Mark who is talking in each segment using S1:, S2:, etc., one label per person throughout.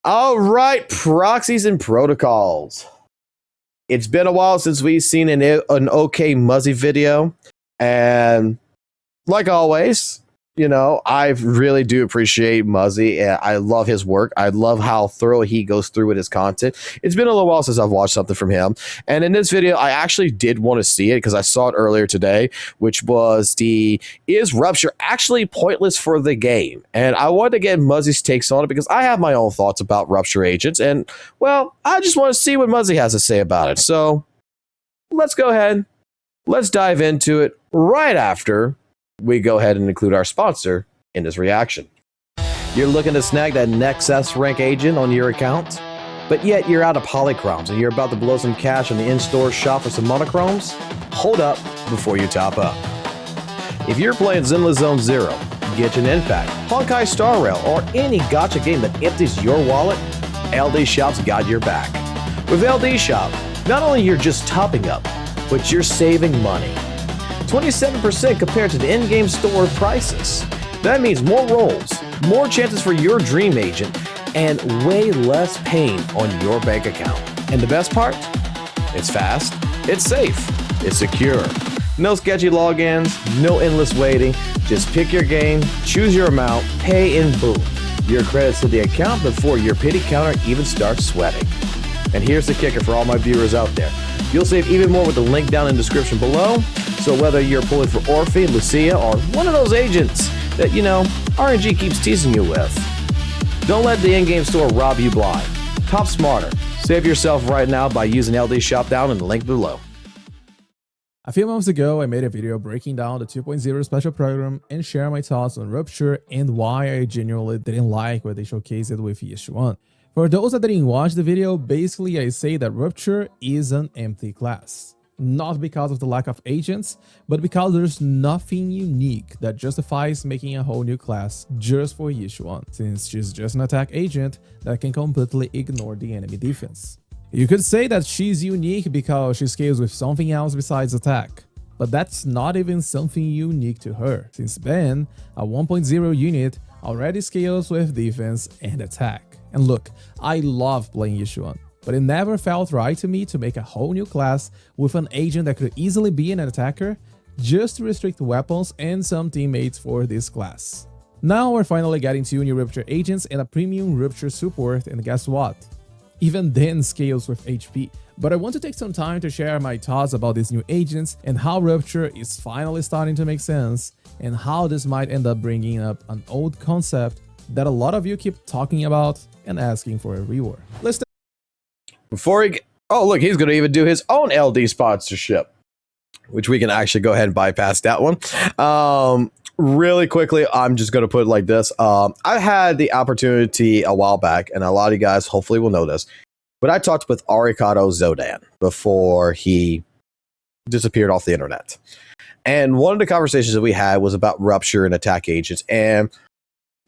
S1: All right, proxies and protocols. It's been a while since we've seen an OK Muzzy video, and like always, you know, I really do appreciate Muzzy, and I love his work. I love how thorough he goes through with his content. It's been a little while since I've watched something from him, and in this video, I actually did want to see it because I saw it earlier today, which was is Rupture actually pointless for the game? And I wanted to get Muzzy's takes on it because I have my own thoughts about Rupture agents, and well, I just want to see what Muzzy has to say about it. So let's go ahead, let's dive into it right after we go ahead and include our sponsor in this reaction. You're looking to snag that next S-rank agent on your account, but yet you're out of polychromes and you're about to blow some cash on the in-store shop for some monochromes? Hold up before you top up. If you're playing Zenless Zone Zero, Genshin Impact, Honkai Star Rail, or any gacha game that empties your wallet, LDSHOP's got your back. With LDSHOP, not only you're just topping up, but you're saving money. 27% compared to the in-game store prices. That means more rolls, more chances for your dream agent, and way less pain on your bank account. And the best part? It's fast, it's safe, it's secure. No sketchy logins, no endless waiting. Just pick your game, choose your amount, pay, and boom. Your credits to the account before your pity counter even starts sweating. And here's the kicker for all my viewers out there. You'll save even more with the link down in the description below. So whether you're pulling for Orphe, Lucia, or one of those agents that, you know, RNG keeps teasing you with, don't let the in-game store rob you blind. Top smarter. Save yourself right now by using LDSHOP down in the link below.
S2: A few months ago, I made a video breaking down the 2.0 special program and share my thoughts on Rupture and why I genuinely didn't like what they showcased with ESH1. For those that didn't watch the video, basically I say that Rupture is an empty class. Not because of the lack of agents, but because there's nothing unique that justifies making a whole new class just for ESH1, since she's just an attack agent that can completely ignore the enemy defense. You could say that she's unique because she scales with something else besides attack, but that's not even something unique to her, since Ben, a 1.0 unit, already scales with defense and attack. And look, I love playing ESH1, but it never felt right to me to make a whole new class with an agent that could easily be an attacker just to restrict weapons and some teammates for this class. Now we're finally getting 2 new Rupture agents and a premium Rupture support, and guess what? Even then scales with HP. But I want to take some time to share my thoughts about these new agents and how Rupture is finally starting to make sense, and how this might end up bringing up an old concept that a lot of you keep talking about and asking for a rework. Let's
S1: Before he oh look, he's going to even do his own LD sponsorship, which we can actually go ahead and bypass that one. Really quickly, I'm just going to put it like this. I had the opportunity a while back, and a lot of you guys hopefully will know this, but I talked with Arikado Zodan before he disappeared off the internet. And one of the conversations that we had was about Rupture and attack agents, and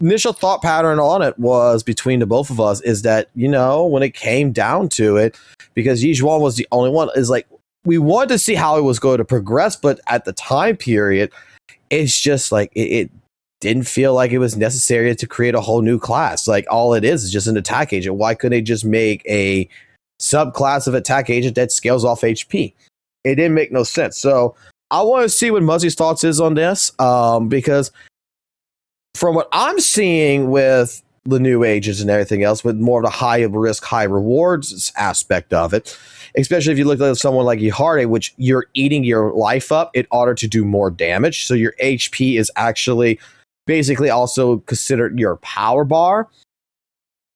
S1: initial thought pattern on it was between the both of us is that, you know, when it came down to it, because Yijuan was the only one, is like we wanted to see how it was going to progress, but at the time period, it's just like it didn't feel like it was necessary to create a whole new class. Like all it is just an attack agent. Why couldn't they just make a subclass of attack agent that scales off HP? It didn't make no sense. So I want to see what Muzzy's thoughts is on this, because from what I'm seeing with the new agents and everything else, with more of the high risk, high rewards aspect of it, especially if you look at someone like Ihare, which you're eating your life up in order to do more damage. So your HP is actually basically also considered your power bar.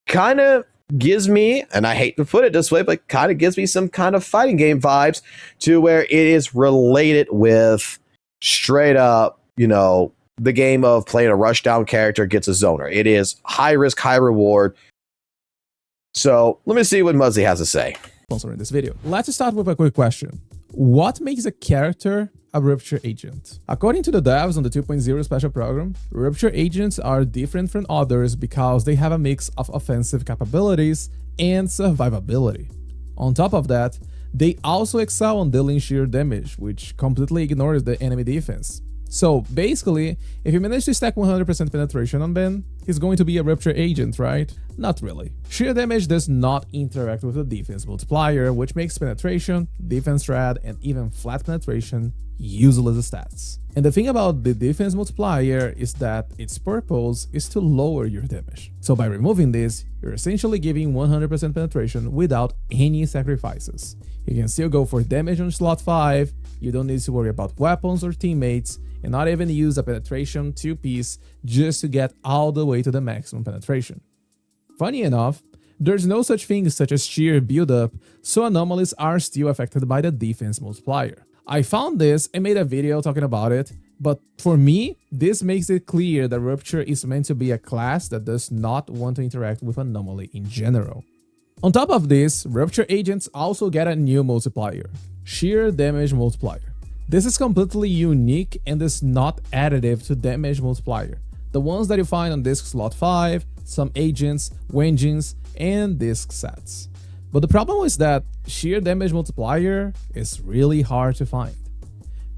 S1: Kind of gives me, and I hate to put it this way, but kind of gives me some kind of fighting game vibes to where it is related with straight up, you know, the game of playing a rushdown character gets a zoner. It is high risk, high reward. So let me see what Muzzy has to say.
S2: Sponsor in this video. Let's start with a quick question. What makes a character a Rupture agent? According to the devs on the 2.0 special program, Rupture agents are different from others because they have a mix of offensive capabilities and survivability. On top of that, they also excel on dealing sheer damage, which completely ignores the enemy defense. So basically, if you manage to stack 100% penetration on Ben, he's going to be a Rupture agent, right? Not really. Sheer damage does not interact with the defense multiplier, which makes penetration, defense rad, and even flat penetration useless stats. And the thing about the defense multiplier is that its purpose is to lower your damage. So by removing this, you're essentially giving 100% penetration without any sacrifices. You can still go for damage on slot 5, you don't need to worry about weapons or teammates, and not even use a penetration 2-piece just to get all the way to the maximum penetration. Funny enough, there's no such thing such as sheer buildup, so anomalies are still affected by the defense multiplier. I found this and made a video talking about it, but for me, this makes it clear that Rupture is meant to be a class that does not want to interact with anomaly in general. On top of this, Rupture agents also get a new multiplier, sheer damage multiplier. This is completely unique and is not additive to damage multiplier, the ones that you find on disc slot 5, some agents, wenjins, and disc sets. But the problem is that sheer damage multiplier is really hard to find.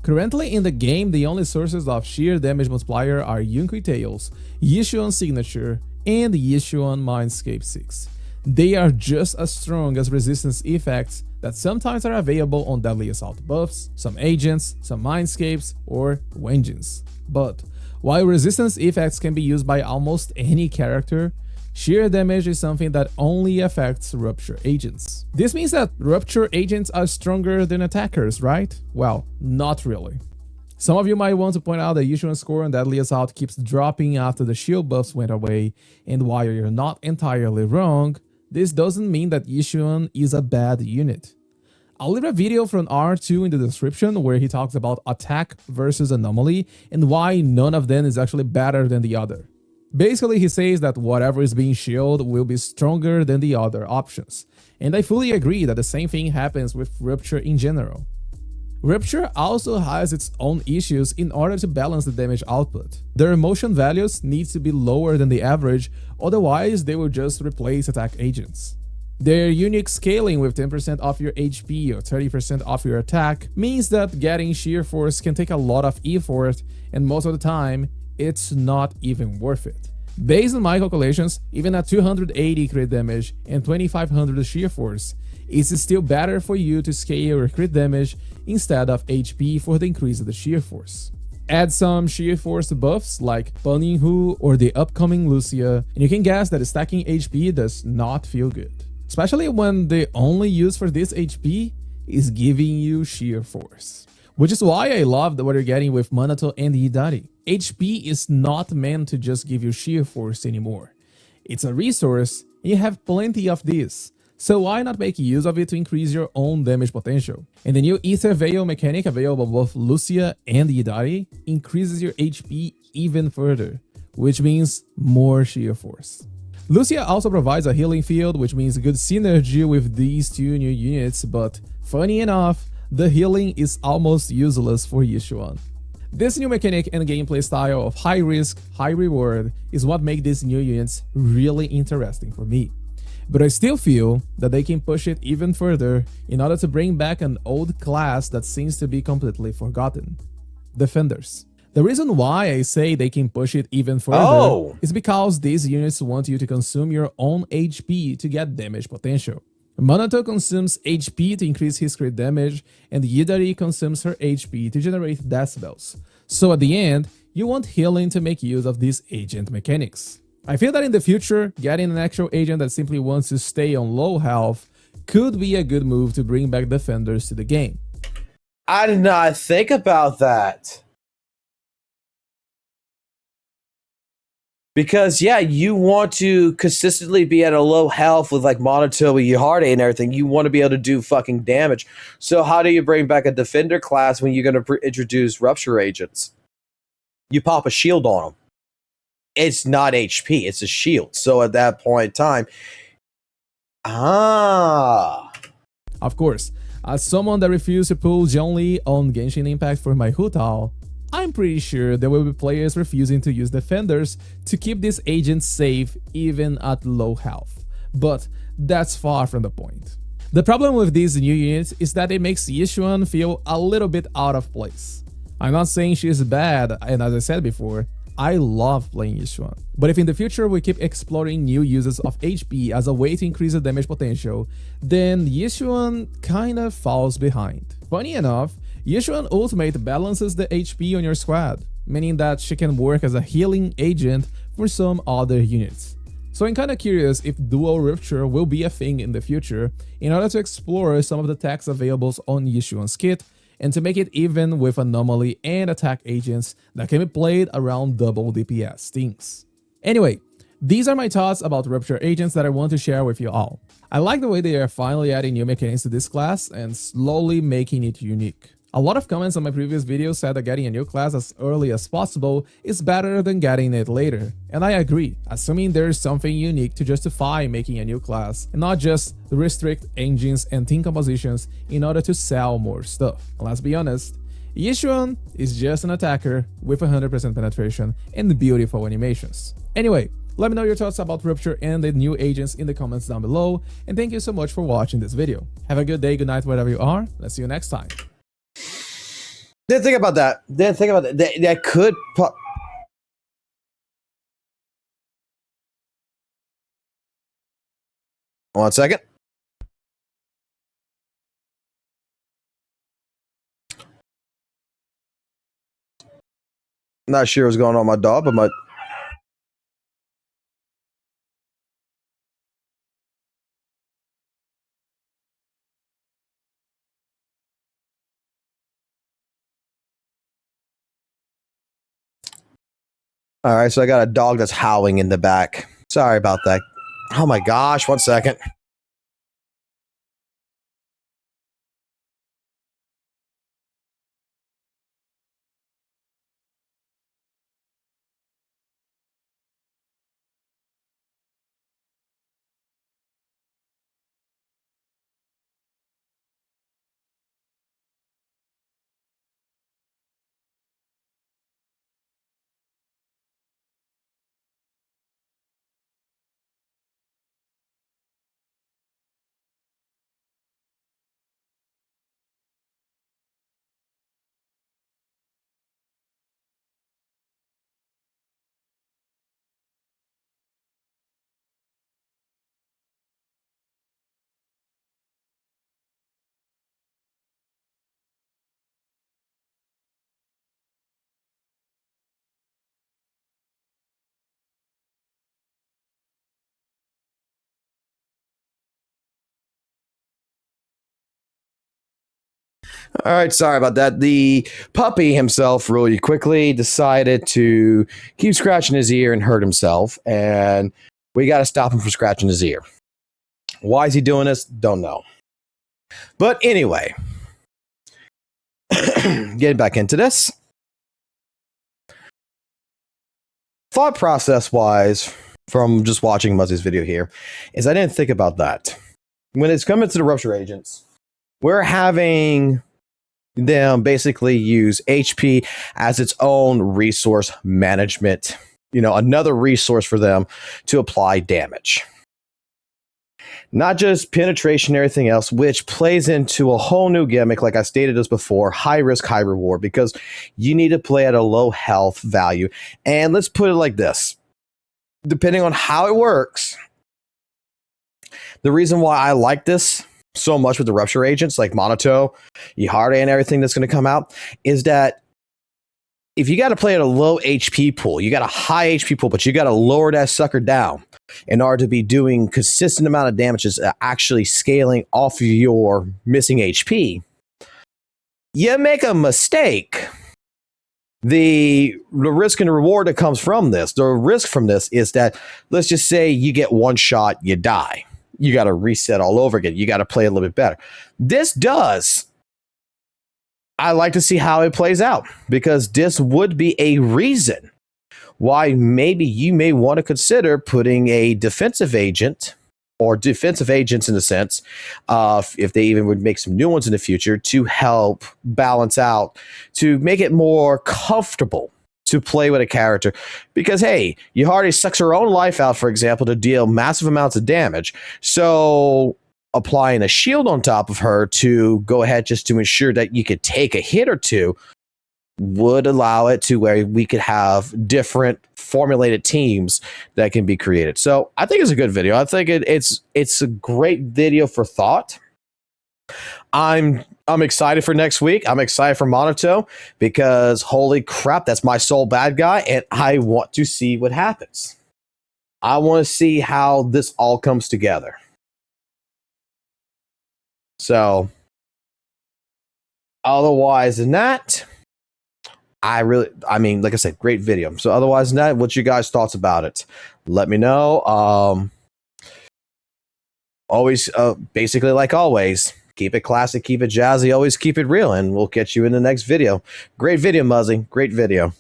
S2: Currently in the game, the only sources of sheer damage multiplier are Yunqi Tales, Yishuan Signature, and Yishuan Mindscape 6. They are just as strong as resistance effects that sometimes are available on Deadly Assault buffs, some agents, some Mindscapes, or wenjins. But while resistance effects can be used by almost any character, sheer damage is something that only affects Rupture agents. This means that Rupture agents are stronger than attackers, right? Well, not really. Some of you might want to point out that Yishuan's score on Deadly Assault keeps dropping after the shield buffs went away, and while you're not entirely wrong, this doesn't mean that Yishuan is a bad unit. I'll leave a video from R2 in the description where he talks about attack versus anomaly and why none of them is actually better than the other. Basically, he says that whatever is being shielded will be stronger than the other options, and I fully agree that the same thing happens with Rupture in general. Rupture also has its own issues in order to balance the damage output. Their emotion values need to be lower than the average, otherwise they will just replace attack agents. Their unique scaling with 10% off your HP or 30% off your attack means that getting sheer force can take a lot of effort, and most of the time, it's not even worth it. Based on my calculations, even at 280 crit damage and 2500 sheer force, it's still better for you to scale your crit damage instead of HP for the increase of the sheer force. Add some sheer force buffs like Paninhu or the upcoming Lucia, and you can guess that stacking HP does not feel good. Especially when the only use for this HP is giving you sheer force. Which is why I love what you're getting with Minato and Hidari. HP is not meant to just give you sheer force anymore. It's a resource, and you have plenty of this. So why not make use of it to increase your own damage potential? And the new Ether Veil mechanic available both Lucia and Hidari increases your HP even further, which means more sheer force. Lucia also provides a healing field, which means good synergy with these two new units, but funny enough, the healing is almost useless for Yishuan. This new mechanic and gameplay style of high risk, high reward is what make these new units really interesting for me. But I still feel that they can push it even further in order to bring back an old class that seems to be completely forgotten: Defenders. The reason why I say they can push it even further is because these units want you to consume your own HP to get damage potential. Minato consumes HP to increase his crit damage, and Hidari consumes her HP to generate decibels. So at the end, you want healing to make use of these agent mechanics. I feel that in the future, getting an actual agent that simply wants to stay on low health could be a good move to bring back Defenders to the game.
S1: I did not think about that. Because, yeah, you want to consistently be at a low health with, like, Minato, Hidari, and everything. You want to be able to do fucking damage. So how do you bring back a Defender class when you're going to introduce Rupture agents? You pop a shield on them. It's not HP, it's a shield. So at that point in time...
S2: Of course, as someone that refused to pull Zhongli on Genshin Impact for my Hu-Tao, I'm pretty sure there will be players refusing to use Defenders to keep these agents safe even at low health. But that's far from the point. The problem with these new units is that it makes Yishuan feel a little bit out of place. I'm not saying she is bad, and as I said before, I love playing Yishuan. But if in the future we keep exploring new uses of HP as a way to increase the damage potential, then Yishuan kinda falls behind. Funny enough, Yishuan Ultimate balances the HP on your squad, meaning that she can work as a healing agent for some other units. So I'm kinda curious if dual Rupture will be a thing in the future in order to explore some of the techs available on Yishuan's kit and to make it even with anomaly and attack agents that can be played around double DPS things. Anyway, these are my thoughts about Rupture agents that I want to share with you all. I like the way they are finally adding new mechanics to this class and slowly making it unique. A lot of comments on my previous videos said that getting a new class as early as possible is better than getting it later, and I agree, assuming there is something unique to justify making a new class, and not just restrict engines and team compositions in order to sell more stuff. And let's be honest, Yishuan is just an attacker with 100% penetration and beautiful animations. Anyway, let me know your thoughts about Rupture and the new agents in the comments down below, and thank you so much for watching this video. Have a good day, good night, wherever you are. Let's see you next time.
S1: Didn't think about that. Didn't think about that. That could. One second. Not sure what's going on with my dog, but my. All right, so I got a dog that's howling in the back. Sorry about that. Oh my gosh, one second. All right, sorry about that. The puppy himself really quickly decided to keep scratching his ear and hurt himself, and we got to stop him from scratching his ear. Why is he doing this? Don't know. But anyway, getting back into this. Thought process wise, from just watching Muzzy's video here, is I didn't think about that. When it's coming to the Rupture agents, we're having them basically use HP as its own resource management, another resource for them to apply damage. Not just penetration and everything else, which plays into a whole new gimmick, like I stated this before, high risk, high reward, because you need to play at a low health value. And let's put it like this. Depending on how it works, the reason why I like this so much with the Rupture agents like Monato, Yihare, and everything that's going to come out is that if you got to play at a low HP pool, you got a high HP pool, but you got to lower that sucker down in order to be doing consistent amount of damages, actually scaling off of your missing HP, you make a mistake. The risk and reward that comes from this, the risk from this is that, let's just say you get one shot, you die. You got to reset all over again. You got to play a little bit better. This does. I like to see how it plays out, because this would be a reason why maybe you may want to consider putting a defensive agent, or defensive agents in a sense, if they even would make some new ones in the future, to help balance out, to make it more comfortable to play with a character. Because, hey, Yihare sucks her own life out, for example, to deal massive amounts of damage. So applying a shield on top of her to go ahead just to ensure that you could take a hit or two would allow it to where we could have different formulated teams that can be created. So I think it's a good video. I think it's a great video for thought. I'm excited for next week. I'm excited for Monato because holy crap, that's my sole bad guy, and I want to see what happens. I want to see how this all comes together. So, otherwise than that, I mean, like I said, great video. So, otherwise than that, what's your guys' thoughts about it? Let me know. Always, basically, like always, keep it classic, keep it jazzy, always keep it real, and we'll catch you in the next video. Great video, Muzzy. Great video.